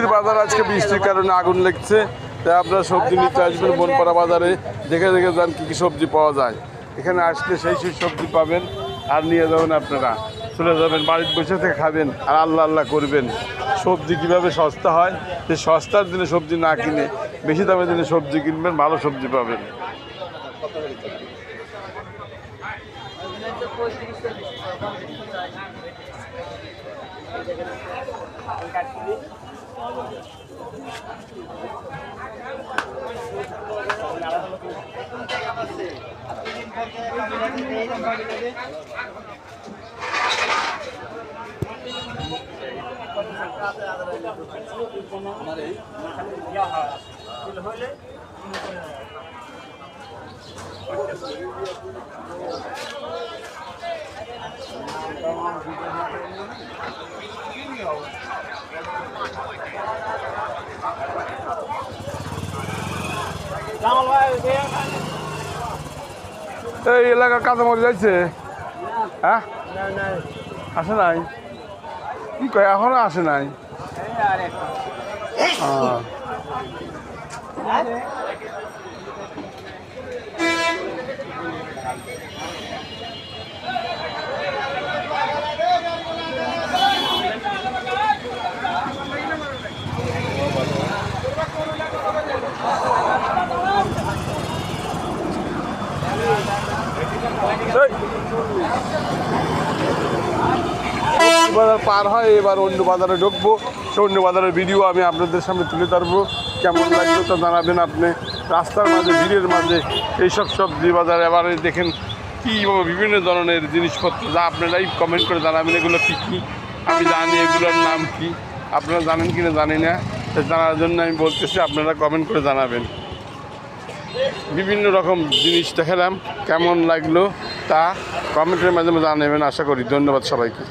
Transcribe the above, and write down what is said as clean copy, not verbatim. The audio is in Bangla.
সবজির বাজার আজকে বৃষ্টির কারণে আগুন লেগছে, তাই আপনারা সবজি নিতে আসবেন বনপাড়া বাজারে। দেখে দেখে যান কী কী সবজি পাওয়া যায়। এখানে আসলে সেই সবজি পাবেন আর নিয়ে যাবেন, আপনারা চলে যাবেন, বাড়ির বসে থেকে খাবেন আর আল্লাহ আল্লাহ করবেন। সবজি কীভাবে সস্তা হয়, যে সস্তার দিনে সবজি না কিনে বেশি দামের দিনে সবজি কিনবেন, ভালো সবজি পাবেন। এই এলাকার কাঁচামরিচ যাইছে? হ্যাঁ, আসে নাই? কি কয় এখনো আসে নাই? বাজার পার হয়, এবার অন্য বাজারে ঢুকবো। সে অন্য বাজারের ভিডিও আমি আপনাদের সামনে তুলে ধরবো। কেমন লাগলো তা জানাবেন আপনি। রাস্তার মাঝে, ভিড়ের মাঝে এইসব সবজি বাজার এবারে দেখেন কী বিভিন্ন ধরনের জিনিসপত্র, যা আপনারাই কমেন্ট করে জানাবেন এগুলো কী কী। আমি জানি এগুলোর নাম কি, আপনারা জানেন কি না জানি না, জানার জন্য আমি বলতেছি, আপনারা কমেন্ট করে জানাবেন। বিভিন্ন রকম জিনিস দেখালাম, কেমন লাগলো তা কমেন্টের মাধ্যমে জানাবেন আশা করি। ধন্যবাদ সবাইকে।